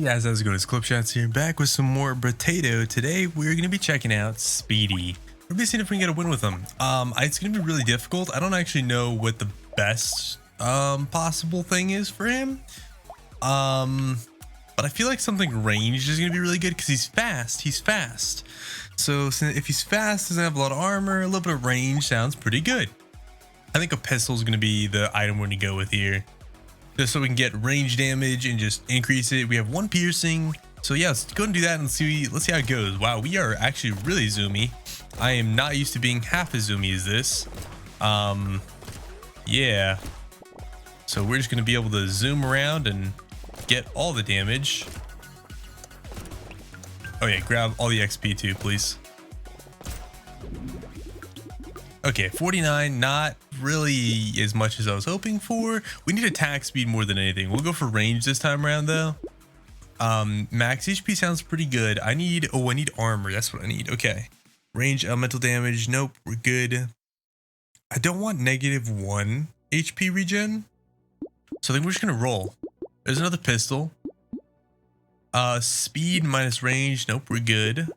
Guys, how's it going? It's Clippedshots here, back with some more Brotato. Today we're going to be checking out Speedy. We're going to be seeing if we can get a win with him. It's going to be really difficult. I don't actually know what the best possible thing is for him. But I feel like something ranged is going to be really good because he's fast. So if he's fast, doesn't have a lot of armor, a little bit of range sounds pretty good. I think a pistol is going to be the item we're going to go with here, just so we can get range damage and just increase it. We have 1 piercing, so yeah, let's go and do that and let's see how it goes. Wow, we are actually really zoomy. I am not used to being half as zoomy as this. Yeah, so we're just gonna be able to zoom around and get all the damage. Oh yeah, grab all the XP too, please. Okay, 49, not really as much as I was hoping for. We need attack speed more than anything. We'll go for range this time around though. Max HP sounds pretty good. I need armor. That's what I need. Okay. Range, elemental damage. Nope, we're good. I don't want -1 HP regen. So I think we're just gonna roll. There's another pistol. Speed minus range. Nope, we're good.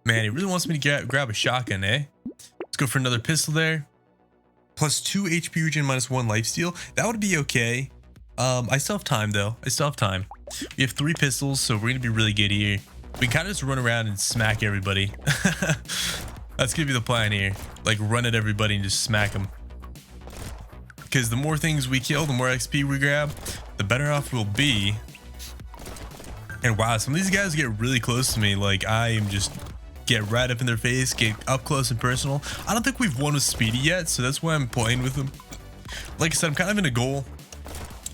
Man, he really wants me to grab a shotgun, eh? Let's go for another pistol there. Plus 2 HP regen, minus 1 lifesteal. That would be okay. I still have time though. We have 3 pistols, so we're gonna be really good here. We can kind of just run around and smack everybody. That's gonna be the plan here. Like run at everybody and just smack them. Because the more things we kill, the more XP we grab, the better off we'll be. And wow, some of these guys get really close to me. Like I am just get right up in their face, get up close and personal. I don't think we've won with Speedy yet, so that's why I'm playing with him. Like I said, I'm kind of in a goal.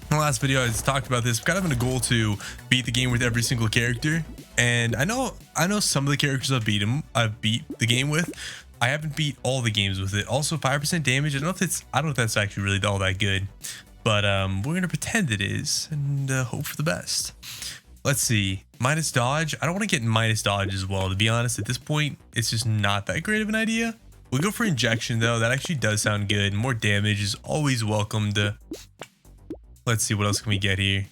In the last video I just talked about this. I'm kind of in a goal to beat the game with every single character, and I know some of the characters I've beat the game with. I haven't beat all the games with it. Also 5% damage. I don't know if that's actually really all that good, but we're gonna pretend it is and hope for the best. Let's see, minus dodge. I don't want to get minus dodge as well, to be honest. At this point, it's just not that great of an idea. We'll go for injection though. That actually does sound good. More damage is always welcomed. Let's see, what else can we get here?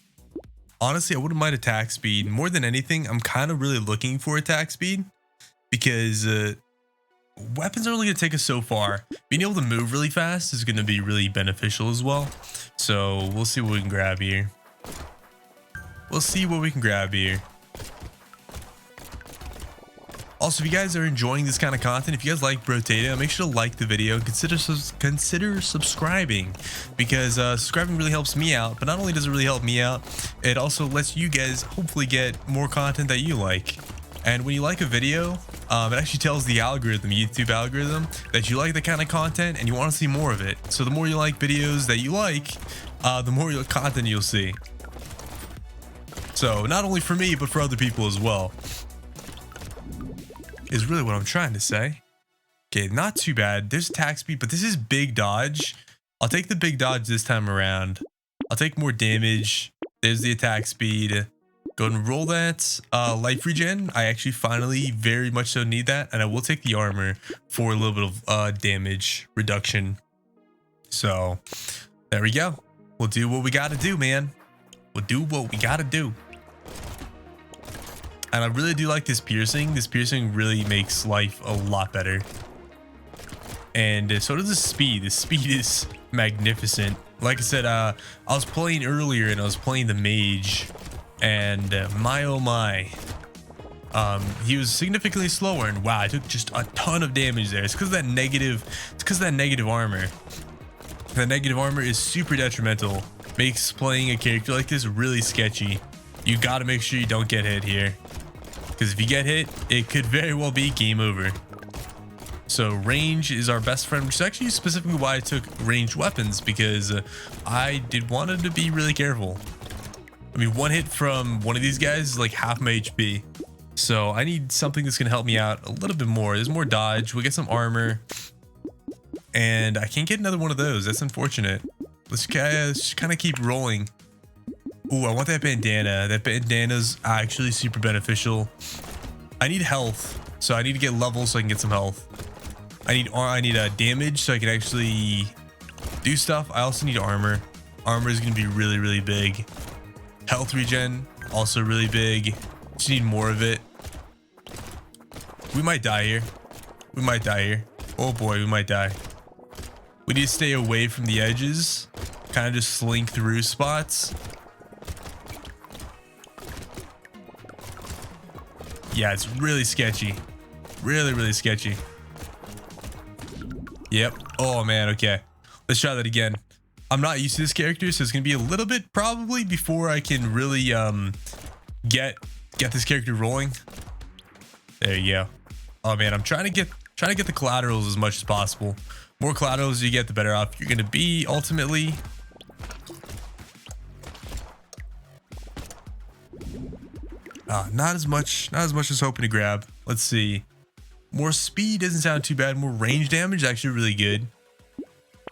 Honestly, I wouldn't mind attack speed. More than anything, I'm kind of really looking for attack speed because weapons are only going to take us so far. Being able to move really fast is going to be really beneficial as well. So we'll see what we can grab here. Also, if you guys are enjoying this kind of content, if you guys like Brotato, make sure to like the video and consider subscribing, because subscribing really helps me out. But not only does it really help me out, it also lets you guys hopefully get more content that you like. And when you like a video, it actually tells the YouTube algorithm that you like the kind of content and you want to see more of it. So the more you like videos that you like, the more content you'll see. So not only for me, but for other people as well, is really what I'm trying to say. Okay, not too bad. There's attack speed, but this is big dodge. I'll take the big dodge this time around. I'll take more damage. There's the attack speed. Go ahead and roll that. Life regen. I actually finally very much so need that. And I will take the armor for a little bit of damage reduction. So there we go. We'll do what we got to do, man. We'll do what we got to do. And I really do like this piercing. This piercing really makes life a lot better. And so does the speed. The speed is magnificent. Like I said, I was playing earlier and I was playing the mage. And my oh my. He was significantly slower. And wow, I took just a ton of damage there. It's because of that negative. It's because of that negative armor. That negative armor is super detrimental. Makes playing a character like this really sketchy. You got to make sure you don't get hit here, because if you get hit, it could very well be game over. So range is our best friend, which is actually specifically why I took ranged weapons, because I wanted to be really careful. I mean, 1 hit from one of these guys is like half my HP. So I need something that's going to help me out a little bit more. There's more dodge. We get some armor. And I can't get another one of those. That's unfortunate. Let's kind of keep rolling. Ooh, I want that bandana. That bandana's actually super beneficial. I need health, so I need to get levels so I can get some health. I need damage so I can actually do stuff. I also need armor. Armor is going to be really, really big. Health regen Also really big. Just need more of it. We might die here. We might die here. Oh boy, we might die. We need to stay away from the edges. Kind of just slink through spots. Yeah, it's really sketchy. Really, really sketchy. Yep. Oh man, okay. Let's try that again. I'm not used to this character, so it's gonna be a little bit probably before I can really get this character rolling. There you go. Oh man, I'm trying to get the collaterals as much as possible. More collaterals you get, the better off you're gonna be ultimately. Not as much as hoping to grab. Let's see. More speed doesn't sound too bad. More range damage is actually really good.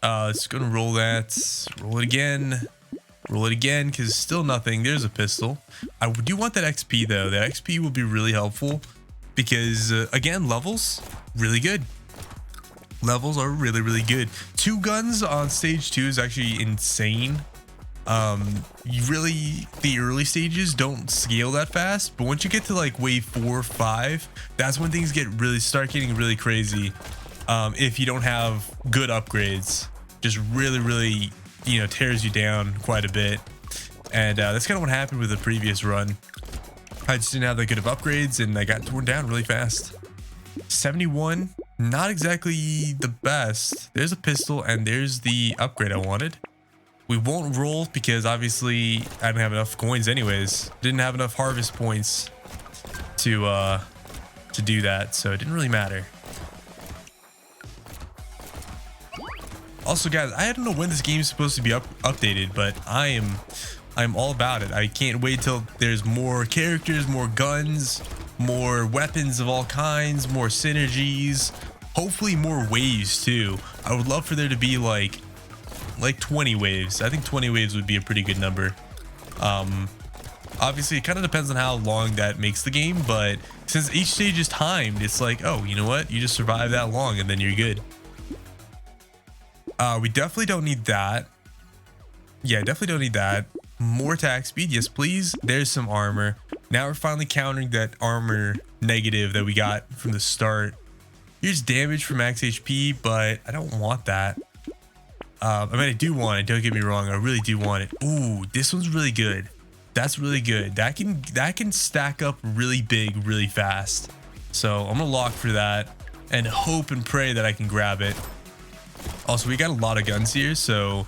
Let's go and roll that. Roll it again. Roll it again, because still nothing. There's a pistol. I do want that XP though. That XP will be really helpful because again, levels really good. Levels are really, really good. 2 guns on stage 2 is actually insane. The early stages don't scale that fast, but once you get to like wave 4 or 5, that's when things start getting really crazy. If you don't have good upgrades, just really, you know, tears you down quite a bit. And that's kind of what happened with the previous run. I just didn't have that good of upgrades and I got torn down really fast. 71, not exactly the best. There's a pistol and there's the upgrade I wanted. We won't roll because obviously I didn't have enough coins anyways. Didn't have enough harvest points to do that, so it didn't really matter. Also guys, I don't know when this game is supposed to be updated, but I'm all about it. I can't wait till there's more characters, more guns, more weapons of all kinds, more synergies, hopefully more waves too. I would love for there to be like 20 waves. I think 20 waves would be a pretty good number. Obviously it kind of depends on how long that makes the game, but since each stage is timed, it's like, oh, you know what, you just survive that long and then you're good. We definitely don't need that. Yeah, definitely don't need that. More attack speed, yes please. There's some armor. Now we're finally countering that armor negative that we got from the start. Here's damage for max HP, but I don't want that. I mean, I do want it, don't get me wrong, I really do want it. Ooh, this one's really good. That's really good. That can stack up really big really fast. So I'm gonna lock for that and hope and pray that I can grab it. Also, we got a lot of guns here, so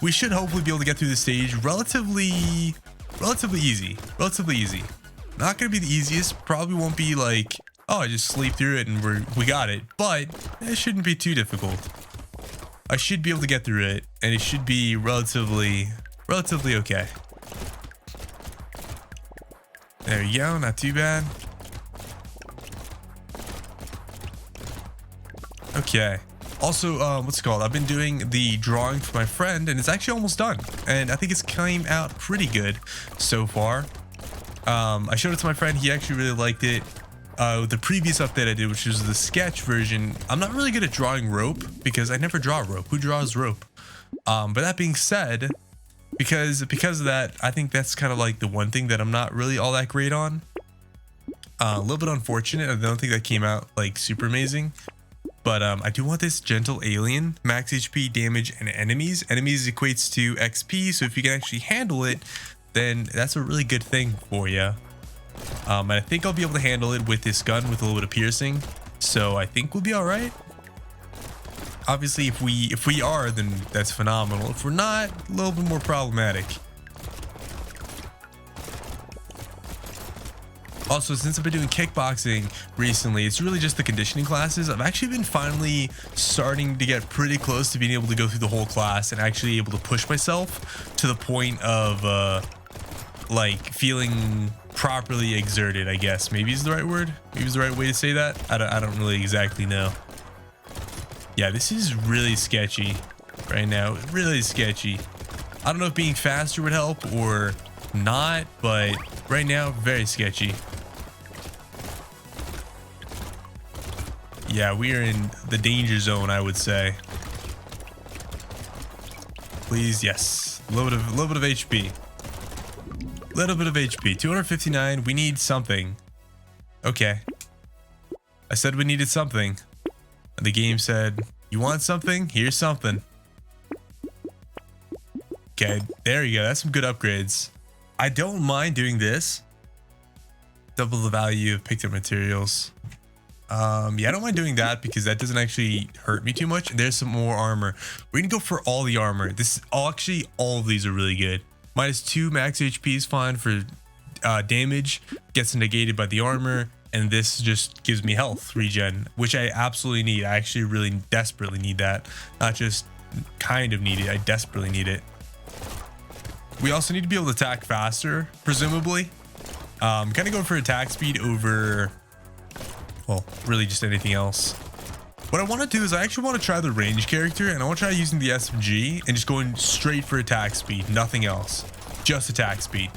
we should hopefully be able to get through the stage relatively easy. Not gonna be the easiest, probably won't be like, oh, I just sleep through it and we got it, but it shouldn't be too difficult. I should be able to get through it, and it should be relatively okay. There you go, not too bad. Okay. Also, what's it called? I've been doing the drawing for my friend, and it's actually almost done. And I think it's came out pretty good so far. I showed it to my friend. He actually really liked it. The previous update I did, which was the sketch version, I'm not really good at drawing rope because I never draw rope. Who draws rope? But that being said, because of that, I think that's kind of like the one thing that I'm not really all that great on. A little bit unfortunate. I don't think that came out like super amazing. But I do want this gentle alien, max HP, damage, and enemies. Enemies equates to XP, so if you can actually handle it, then that's a really good thing for you. And I think I'll be able to handle it with this gun with a little bit of piercing, so I think we'll be all right. Obviously, if we are, then that's phenomenal. If we're not, a little bit more problematic. Also, since I've been doing kickboxing recently, it's really just the conditioning classes. I've actually been finally starting to get pretty close to being able to go through the whole class and actually able to push myself to the point of like feeling properly exerted, I guess. Maybe is the right word. Maybe is the right way to say that. I don't really exactly know. Yeah, this is really sketchy right now. Really sketchy. I don't know if being faster would help or not, but right now, very sketchy. Yeah, we are in the danger zone, I would say. Please, yes. A little bit of HP. A Little bit of HP. 259. We need something. Okay. I said we needed something. And the game said, you want something? Here's something. Okay, there you go. That's some good upgrades. I don't mind doing this. Double the value of picked up materials. Yeah, I don't mind doing that because that doesn't actually hurt me too much. And there's some more armor. We're gonna go for all the armor. This is actually all of these are really good. -2 max HP is fine for damage. Gets negated by the armor, and this just gives me health regen, which I absolutely need. I actually really desperately need that. Not just kind of need it. I desperately need it. We also need to be able to attack faster, presumably. Kind of going for attack speed over, well, really just anything else. What I want to do is I actually want to try the range character, and I want to try using the SMG and just going straight for attack speed, nothing else, just attack speed.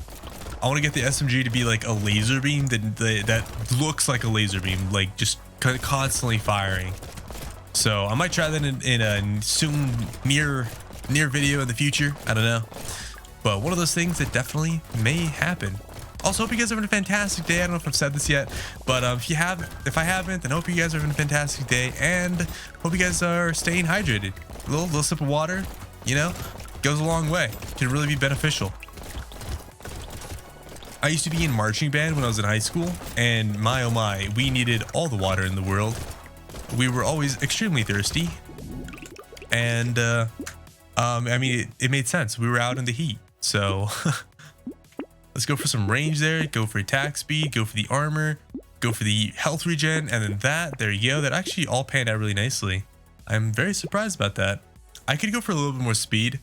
I want to get the SMG to be like a laser beam that looks like a laser beam, like just constantly firing. So I might try that in a soon near video in the future. I don't know, but one of those things that definitely may happen. Also, hope you guys are having a fantastic day. I don't know if I've said this yet, but if I haven't, then hope you guys are having a fantastic day, and hope you guys are staying hydrated. A little sip of water, you know, goes a long way. Can really be beneficial. I used to be in marching band when I was in high school, and my oh my, we needed all the water in the world. We were always extremely thirsty, and I mean, it made sense. We were out in the heat, so. Let's go for some range there, go for attack speed, go for the armor, go for the health regen, and then that, there you go. That actually all panned out really nicely. I'm very surprised about that. I could go for a little bit more speed.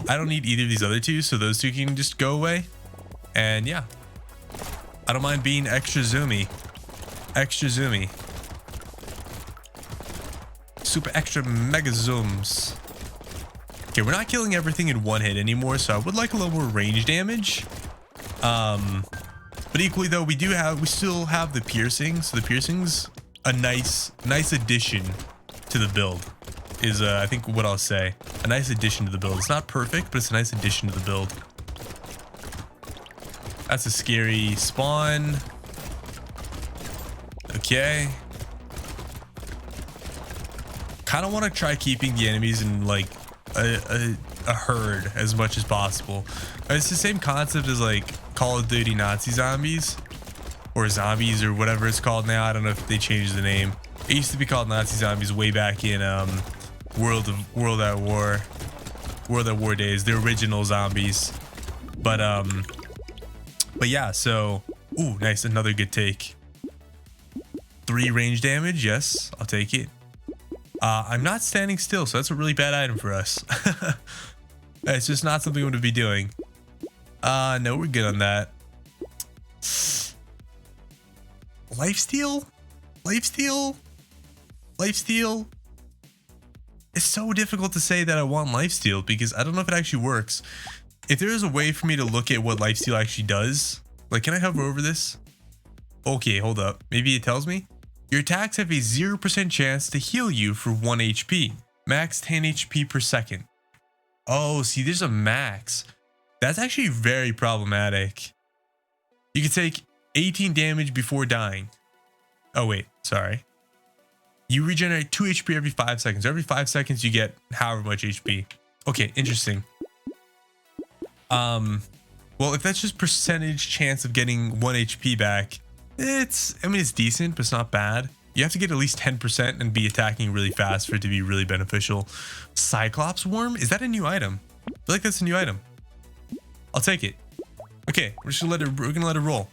I don't need either of these other two, so those two can just go away. And yeah, I don't mind being extra zoomy. Extra zoomy. Super extra mega zooms. Okay, we're not killing everything in one hit anymore, so I would like a little more range damage. But equally though, we still have the piercing, so the piercing's a nice addition to the build is I think what I'll say. A nice addition to the build. It's not perfect, but it's a nice addition to the build. That's a scary spawn. Okay. Kind of want to try keeping the enemies in like a herd as much as possible. It's the same concept as like Call of Duty Nazi zombies or zombies or whatever it's called now. I don't know if they changed the name. It used to be called Nazi zombies way back in World at War days, the original zombies. But yeah, so ooh, nice, another good take. 3 range damage, yes, I'll take it. I'm not standing still, so that's a really bad item for us. It's just not something I'm going to be doing. No, we're good on that. Lifesteal? Lifesteal? Lifesteal? It's so difficult to say that I want lifesteal because I don't know if it actually works. If there is a way for me to look at what lifesteal actually does, like, can I hover over this? Okay, hold up. Maybe it tells me. Your attacks have a 0% chance to heal you for 1 HP. Max 10 HP per second. Oh, see, there's a max. That's actually very problematic. You can take 18 damage before dying. Oh, wait, sorry. You regenerate 2 HP every 5 seconds. Every 5 seconds, you get however much HP. Okay, interesting. Well, if that's just percentage chance of getting 1 HP back, I mean, it's decent, but it's not bad. You have to get at least 10% and be attacking really fast for it to be really beneficial. Cyclops Worm? Is that a new item? I feel like that's a new item. I'll take it. Okay, we're gonna let it roll.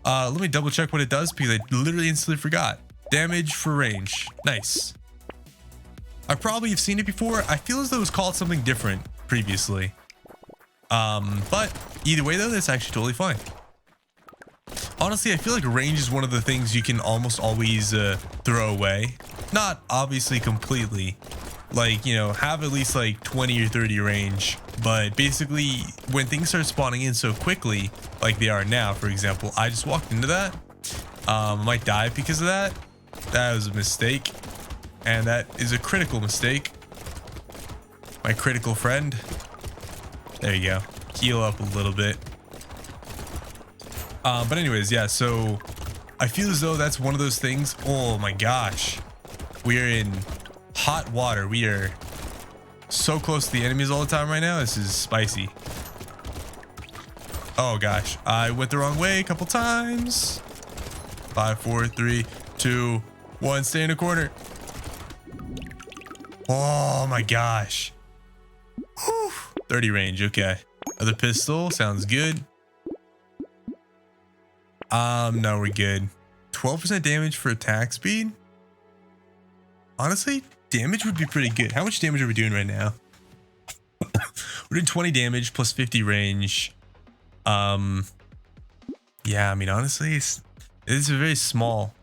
Let me double check what it does because I literally instantly forgot. Damage for range. Nice. I probably have seen it before. I feel as though it was called something different previously. But either way though, that's actually totally fine. Honestly, I feel like range is one of the things you can almost always throw away. Not obviously completely. Like, you know, have at least like 20 or 30 range. But basically, when things start spawning in so quickly, like they are now, for example, I just walked into that. I might die because of that. That was a mistake. And that is a critical mistake. My critical friend. There you go. Heal up a little bit. But anyways, yeah, so I feel as though that's one of those things. Oh my gosh, we are in hot water. We are so close to the enemies all the time right now. This is spicy. Oh gosh, I went the wrong way a couple times. 5, 4, 3, 2, 1. Stay in the corner. Oh my gosh. Whew. 30 range. Okay. Another pistol. Sounds good. No, we're good. 12% damage for attack speed. Honestly, damage would be pretty good. How much damage are we doing right now? We're doing 20 damage plus 50 range. Yeah, I mean, honestly, it's very small.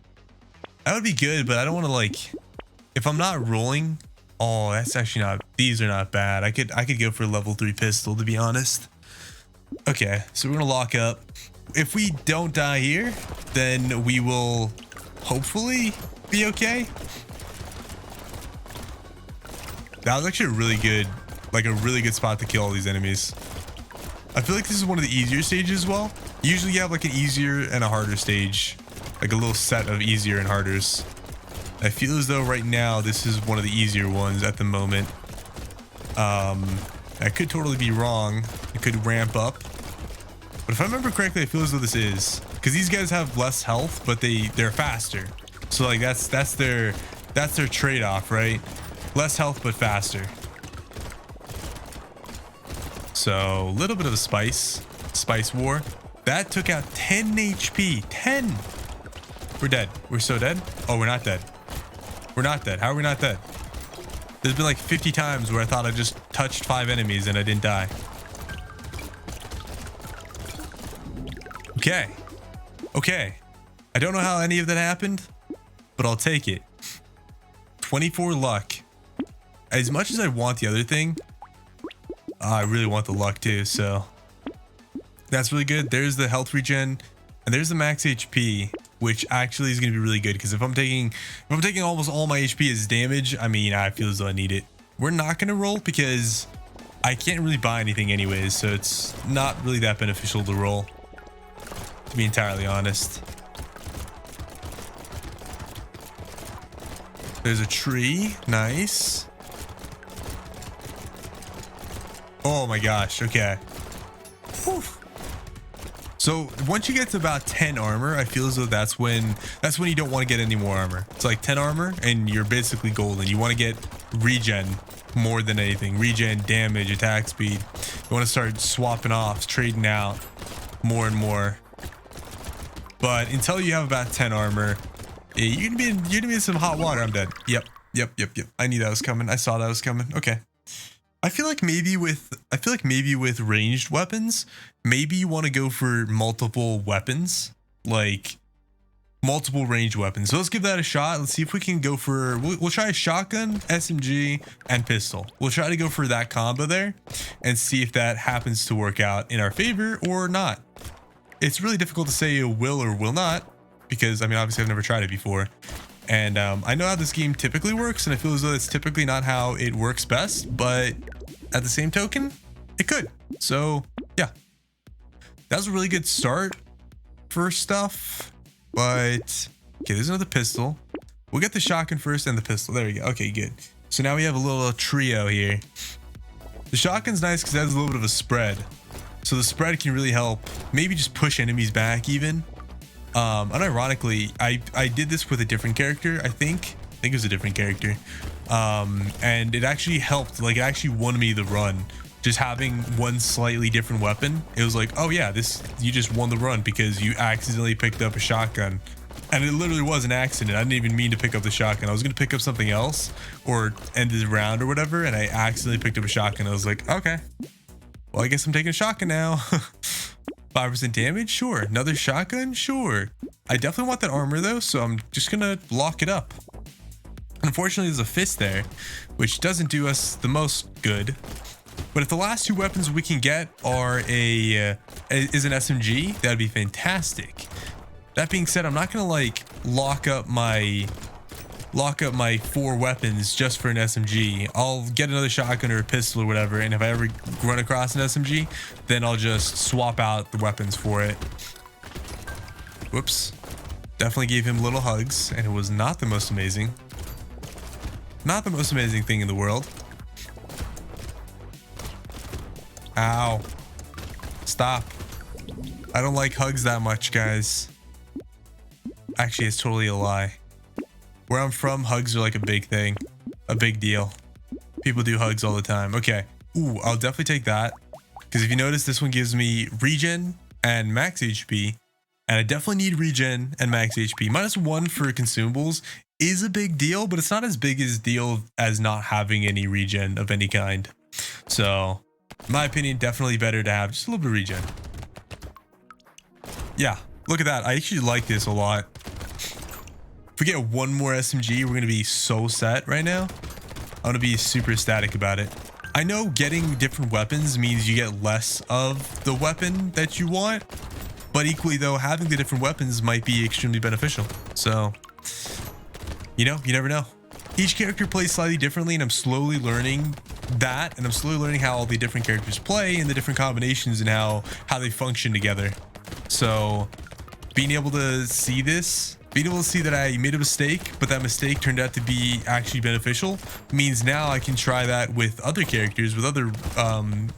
That would be good, but I don't want to, like, if I'm not rolling. Oh, that's actually not, these are not bad. I could go for a level 3 pistol, to be honest. Okay, so we're gonna lock up. If we don't die here, then we will hopefully be okay. That was actually a really good spot to kill all these enemies. I feel like this is one of the easier stages as well. Usually you have like an easier and a harder stage, like a little set of easier and harders. I feel as though right now this is one of the easier ones at the moment. I could totally be wrong. It could ramp up. But if I remember correctly, I feel as though this is, because these guys have less health, but they're faster. So like that's their trade-off, right? Less health but faster. So a little bit of a spice war. That took out 10 HP. 10. We're dead. We're so dead. Oh, we're not dead. We're not dead. How are we not dead? There's been like 50 times where I thought I just touched 5 enemies and I didn't die. Okay. Okay. I don't know how any of that happened, but I'll take it. 24 luck. As much as I want the other thing, I really want the luck too, so that's really good. There's the health regen and there's the max HP, which actually is going to be really good because if I'm taking almost all my HP as damage, I mean, I feel as though I need it. We're not going to roll because I can't really buy anything anyways, so it's not really that beneficial to roll, to be entirely honest. There's a tree. Nice. Oh my gosh. Okay. Whew. So once you get to about 10 armor, I feel as though that's when you don't want to get any more armor. It's like 10 armor and you're basically golden. You want to get regen more than anything. Regen, damage, attack speed. You want to start swapping off, trading out more and more. But until you have about 10 armor, you're gonna be in some hot water. I'm dead. Yep. I knew that was coming. I saw that was coming. Okay. I feel like maybe with ranged weapons, maybe you want to go for multiple weapons, like multiple ranged weapons. So let's give that a shot. Let's see if we can go for, we'll try a shotgun, SMG, and pistol. We'll try to go for that combo there and see if that happens to work out in our favor or not. It's really difficult to say it will or will not because, I mean, obviously I've never tried it before. And I know how this game typically works, and I feel as though it's typically not how it works best, but at the same token, it could. So yeah, that was a really good start for stuff. But okay, there's another pistol. We'll get the shotgun first and the pistol. There we go. Okay, good. So now we have a little trio here. The shotgun's nice because it has a little bit of a spread. So the spread can really help maybe just push enemies back even. Unironically, I did this with a different character. I think it was a different character. And it actually helped. Like, it actually won me the run. Just having one slightly different weapon. It was like, oh yeah, you just won the run because you accidentally picked up a shotgun. And it literally was an accident. I didn't even mean to pick up the shotgun. I was going to pick up something else or end the round or whatever. And I accidentally picked up a shotgun. I was like, okay, well, I guess I'm taking a shotgun now. 5% damage? Sure. Another shotgun? Sure. I definitely want that armor though, so I'm just gonna lock it up. Unfortunately, there's a fist there, which doesn't do us the most good. But if the last 2 weapons we can get are is an SMG, that'd be fantastic. That being said, I'm not gonna like lock up my 4 weapons just for an SMG. I'll get another shotgun or a pistol or whatever, and if I ever run across an SMG, then I'll just swap out the weapons for it. Whoops. Definitely gave him little hugs, and it was not the most amazing. Not the most amazing thing in the world. Ow. Stop. I don't like hugs that much, guys. Actually, it's totally a lie. Where I'm from, hugs are like a big thing. A big deal. People do hugs all the time. Okay. Ooh, I'll definitely take that. Because if you notice, this one gives me regen and max HP. And I definitely need regen and max HP. -1 for consumables is a big deal, but it's not as big as deal as not having any regen of any kind. So, in my opinion, definitely better to have just a little bit of regen. Yeah, look at that. I actually like this a lot. If we get one more SMG, we're going to be so set right now. I'm going to be super ecstatic about it. I know getting different weapons means you get less of the weapon that you want, but equally though, having the different weapons might be extremely beneficial. So, you know, you never know. Each character plays slightly differently, and I'm slowly learning that, and I'm slowly learning how all the different characters play and the different combinations and how they function together. So, being able to see this, being able to see that I made a mistake, but that mistake turned out to be actually beneficial, means now I can try that with other characters, with other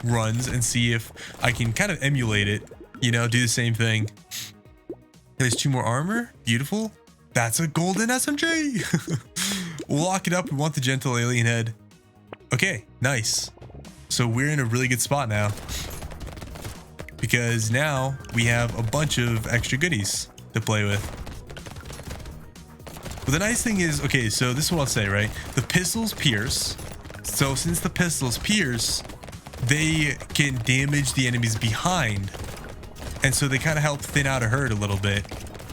runs, and see if I can kind of emulate it, you know, do the same thing. There's 2 more armor. Beautiful. That's a golden SMG. We'll lock it up. We want the gentle alien head. Okay, nice. So we're in a really good spot now, because now we have a bunch of extra goodies to play with. But the nice thing is, okay, so this is what I'll say, right? The pistols pierce. So since the pistols pierce, they can damage the enemies behind. And so they kind of help thin out a herd a little bit.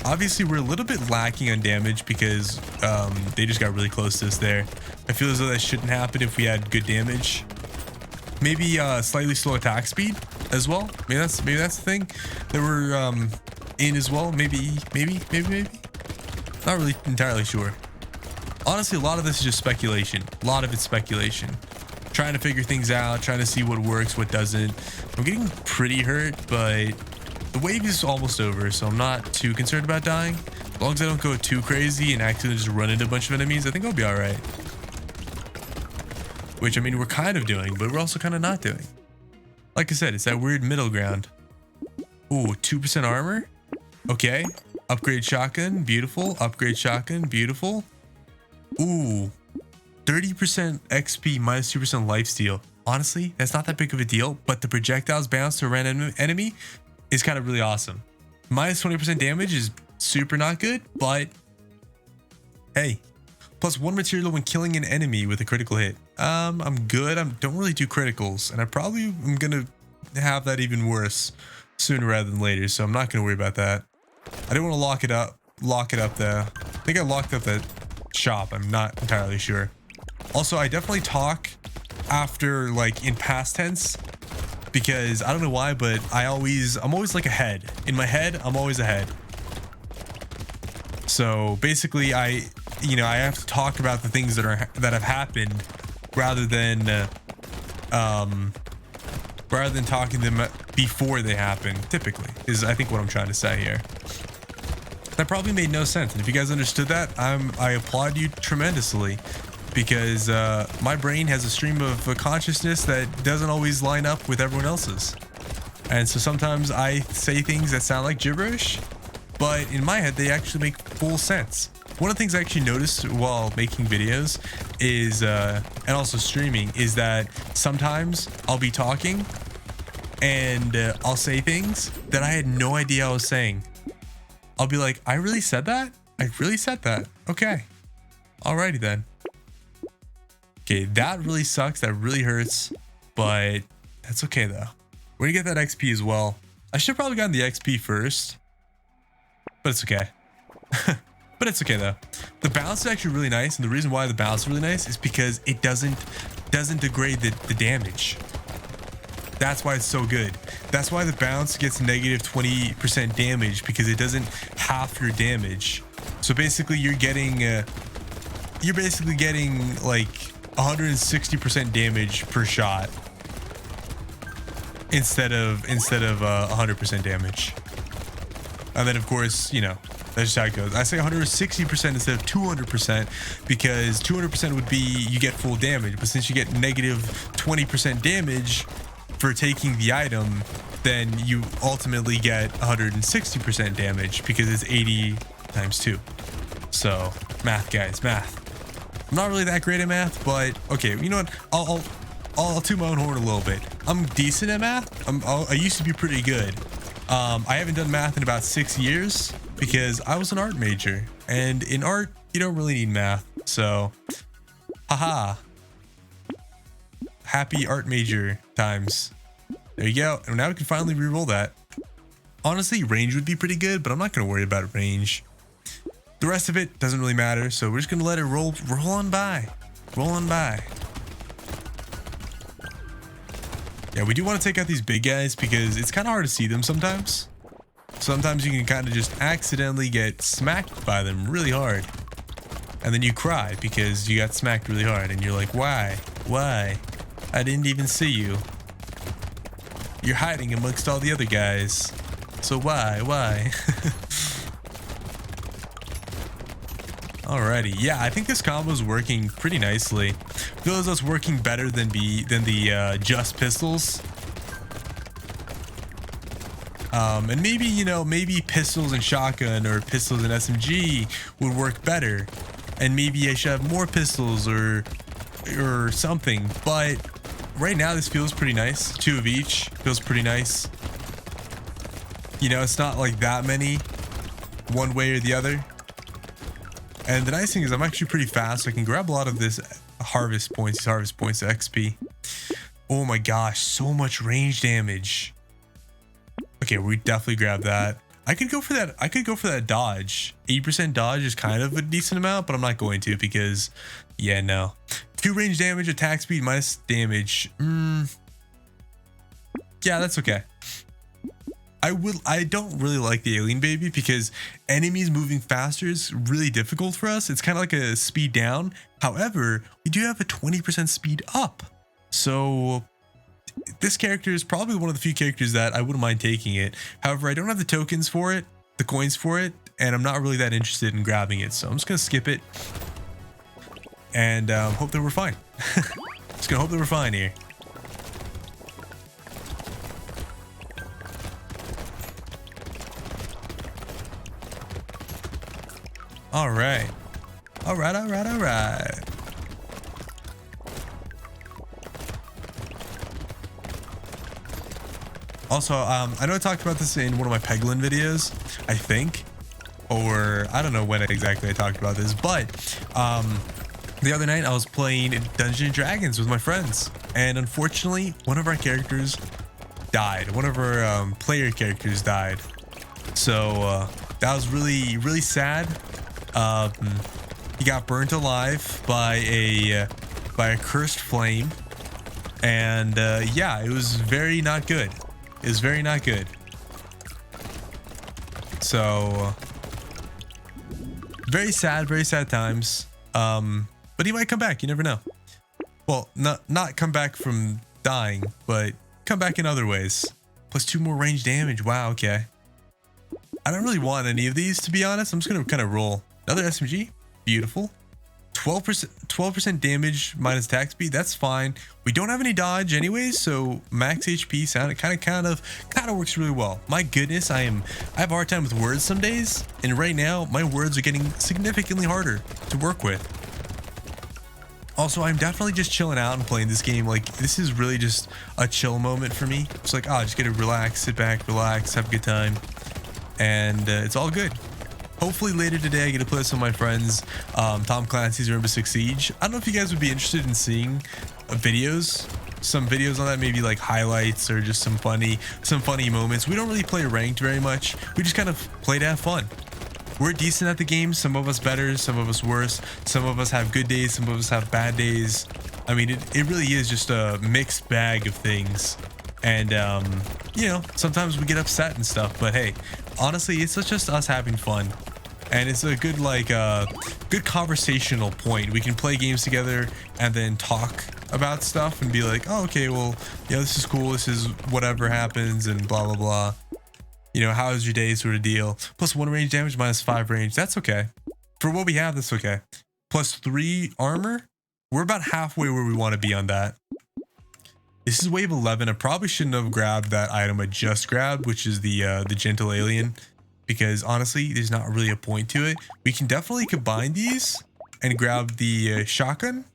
Obviously, we're a little bit lacking on damage because they just got really close to us there. I feel as though that shouldn't happen if we had good damage. Maybe slightly slow attack speed as well. Maybe that's the thing that we're in as well. Maybe. Not really entirely sure. Honestly, a lot of this is just speculation. A lot of it's speculation. Trying to figure things out, trying to see what works, what doesn't. I'm getting pretty hurt, but the wave is almost over, so I'm not too concerned about dying. As long as I don't go too crazy and accidentally just run into a bunch of enemies, I think I'll be all right. Which, I mean, we're kind of doing, but we're also kind of not doing. Like I said, it's that weird middle ground. Ooh, 2% armor. Okay. Upgrade shotgun. Beautiful. Upgrade shotgun. Beautiful. Ooh. 30% XP minus 2% lifesteal. Honestly, that's not that big of a deal, but the projectiles bounce to a random enemy is kind of really awesome. Minus 20% damage is super not good, but hey. Plus 1 material when killing an enemy with a critical hit. I'm good. I don't really do criticals, and I probably am gonna have that even worse sooner rather than later, so I'm not gonna worry about that. I didn't want to lock it up though. I think I locked up the shop. I'm not entirely sure. Also, I definitely talk after, like, in past tense, because I don't know why, but I'm always like ahead. In my head, I'm always ahead. So basically, I have to talk about the things that have happened rather than talking them before they happen. Typically, is I think what I'm trying to say here. That probably made no sense, and if you guys understood that, I applaud you tremendously, because my brain has a stream of consciousness that doesn't always line up with everyone else's, and so sometimes I say things that sound like gibberish, but in my head they actually make full sense. One of the things I actually noticed while making videos is and also streaming is that sometimes I'll be talking and I'll say things that I had no idea I was saying. I'll be like, I really said that? I really said that. Okay. Alrighty then. Okay, that really sucks. That really hurts. But that's okay though. We're gonna get that XP as well. I should have probably gotten the XP first. But it's okay. But it's okay though. The bounce is actually really nice. And the reason why the bounce is really nice is because it doesn't degrade the damage. That's why it's so good. That's why the bounce gets negative 20% damage, because it doesn't half your damage. So basically you're basically getting like 160% damage per shot instead of 100% damage. And then of course, you know, that's just how it goes. I say 160% instead of 200% because 200% would be you get full damage, but since you get negative 20% damage for taking the item, then you ultimately get 160% damage because it's 80 times 2. So math, guys, math. I'm not really that great at math, but okay, you know what? I'll toot my own horn a little bit. I'm decent at math. I used to be pretty good. I haven't done math in about 6 years because I was an art major, and in art you don't really need math. So, haha. Happy art major times. There you go. And now we can finally reroll that. Honestly, range would be pretty good, but I'm not gonna worry about range. The rest of it doesn't really matter, so we're just gonna let it roll on by. Roll on by. Yeah, we do want to take out these big guys because it's kind of hard to see them sometimes. Sometimes you can kind of just accidentally get smacked by them really hard. And then you cry because you got smacked really hard and you're like, why? Why? I didn't even see you. You're hiding amongst all the other guys. So why? Why? Alrighty, yeah, I think this combo is working pretty nicely. Feels that's working better than the just pistols. And maybe, you know, maybe pistols and shotgun or pistols and SMG would work better. And maybe I should have more pistols or something. But right now this feels pretty nice. 2 of each feels pretty nice. You know, it's not like that many one way or the other. And the nice thing is I'm actually pretty fast, so I can grab a lot of this harvest points XP. Oh my gosh, so much range damage. Okay, we definitely grab that. I could go for that dodge. 8% dodge is kind of a decent amount, but I'm not going to because, yeah, no. 2 range damage, attack speed minus damage. Yeah, that's okay. I don't really like the alien baby because enemies moving faster is really difficult for us. It's kind of like a speed down. However, we do have a 20% speed up. So this character is probably one of the few characters that I wouldn't mind taking it. However, I don't have the tokens for it, the coins for it, and I'm not really that interested in grabbing it. So I'm just going to skip it and hope that we're fine. Just going to hope that we're fine here. All right. All right. Also, I know I talked about this in one of my Peglin videos, I think, or I don't know when exactly I talked about this, but the other night I was playing Dungeons & Dragons with my friends, and unfortunately, one of our characters died. One of our player characters died. So that was really, really sad. He got burnt alive by a cursed flame, and yeah, it was very not good. It was very not good. So very sad times. But he might come back. You never know. Well, not come back from dying, but come back in other ways. Plus 2 more range damage. Wow. Okay. I don't really want any of these, to be honest. I'm just gonna kind of roll. Another SMG, beautiful. 12% damage minus attack speed, that's fine. We don't have any dodge anyways, so max HP sound kind of works really well. My goodness, I have a hard time with words some days, and right now my words are getting significantly harder to work with. Also, I'm definitely just chilling out and playing this game. Like, this is really just a chill moment for me. It's like, oh, just get to relax, sit back, relax, have a good time, and it's all good. Hopefully later today I get to play with some of my friends, Tom Clancy's Rainbow Six Siege. I don't know if you guys would be interested in seeing some videos on that, maybe like highlights or just some funny moments. We don't really play ranked very much. We just kind of play to have fun. We're decent at the game. Some of us better, some of us worse. Some of us have good days, some of us have bad days. I mean, it really is just a mixed bag of things. And, you know, sometimes we get upset and stuff, but hey, honestly, it's just us having fun. And it's a good, like, good conversational point. We can play games together and then talk about stuff and be like, oh, okay, well, yeah, this is cool. This is whatever happens and blah, blah, blah. you know, how's your day sort of deal. Plus 1 range damage, minus 5 range. That's okay. For what we have, that's okay. Plus 3 armor. We're about halfway where we want to be on that. This is wave 11. I probably shouldn't have grabbed that item I just grabbed, which is the gentle alien, because honestly, there's not really a point to it. We can definitely combine these and grab the shotgun.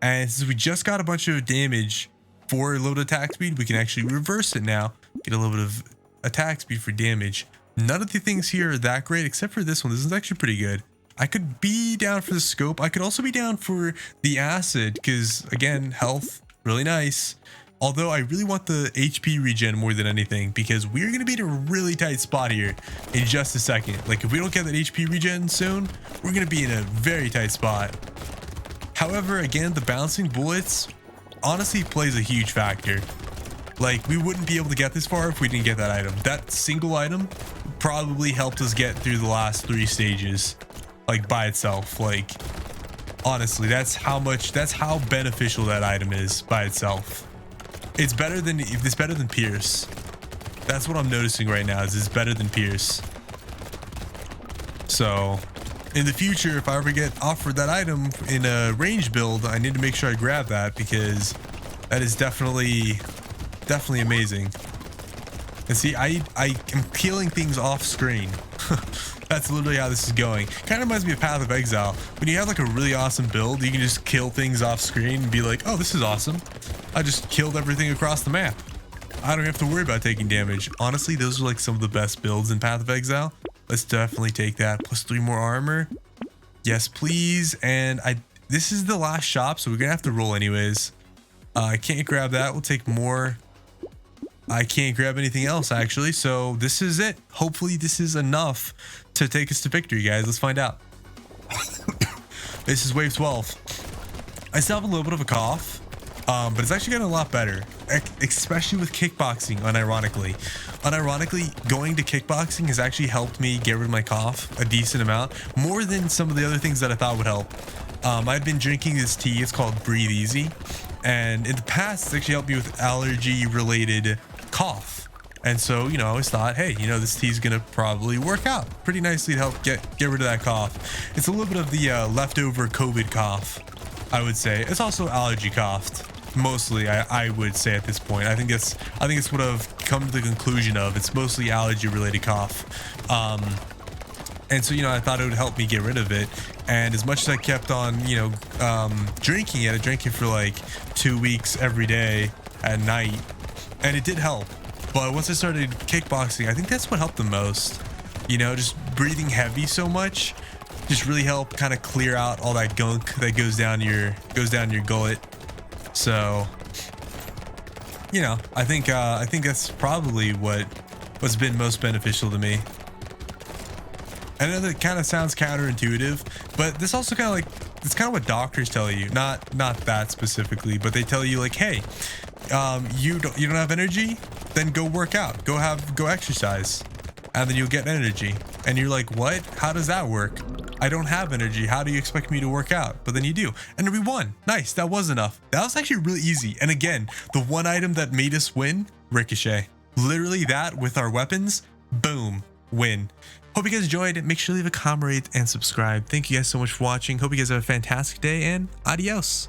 And since we just got a bunch of damage for load attack speed, we can actually reverse it now. Get a little bit of attack speed for damage. None of the things here are that great, except for this one. This is actually pretty good. I could be down for the scope. I could also be down for the acid, because again, health, really nice. Although I really want the HP regen more than anything, because we're going to be in a really tight spot here in just a second. Like if we don't get that HP regen soon, we're going to be in a very tight spot. However, again, the bouncing bullets honestly plays a huge factor. Like we wouldn't be able to get this far if we didn't get that item. That single item probably helped us get through the last 3 stages, like by itself. Like honestly, that's how beneficial that item is by itself. It's better than Pierce. That's what I'm noticing right now, is it's better than Pierce. So in the future, if I ever get offered that item in a range build, I need to make sure I grab that, because that is definitely amazing. And see, I am peeling things off screen. That's literally how this is going. Kind of reminds me of Path of Exile. When you have like a really awesome build, you can just kill things off screen and be like, oh, this is awesome. I just killed everything across the map. I don't have to worry about taking damage. Honestly, those are like some of the best builds in Path of Exile. Let's definitely take that. Plus 3 more armor. Yes, please. And this is the last shop, so we're gonna have to roll anyways. I can't grab that. We'll take more. I can't grab anything else actually, so this is it. Hopefully this is enough to take us to victory, guys. Let's find out. This is wave 12. I still have a little bit of a cough, but it's actually getting a lot better, especially with kickboxing. Unironically, going to kickboxing has actually helped me get rid of my cough a decent amount, more than some of the other things that I thought would help. I've been drinking this tea. It's called Breathe Easy, and in the past it's actually helped me with allergy related cough. And so, you know, I always thought, hey, you know, this tea is gonna probably work out pretty nicely to help get rid of that cough. It's a little bit of the leftover COVID cough, I would say. It's also allergy cough, mostly. I would say at this point. I think it's what I've come to the conclusion of. It's mostly allergy related cough. And so, you know, I thought it would help me get rid of it. And as much as I kept on, you know, drinking it, I drank it for like 2 weeks every day at night, and it did help. But once I started kickboxing, I think that's what helped the most. You know, just breathing heavy so much just really helped kind of clear out all that gunk that goes down your gullet. So, you know, I think that's probably what's been most beneficial to me. I know that kind of sounds counterintuitive, but this also kind of like, it's kind of what doctors tell you. Not that specifically, but they tell you like, hey, you don't have energy, then go work out, go exercise, and then you'll get energy. And you're like, what? How does that work? I don't have energy. How do you expect me to work out? But then you do. And we won. Nice. That was enough. That was actually really easy. And again, the one item that made us win, Ricochet. Literally that with our weapons, boom, win. Hope you guys enjoyed. Make sure to leave a comment, rate, and subscribe. Thank you guys so much for watching. Hope you guys have a fantastic day, and adios.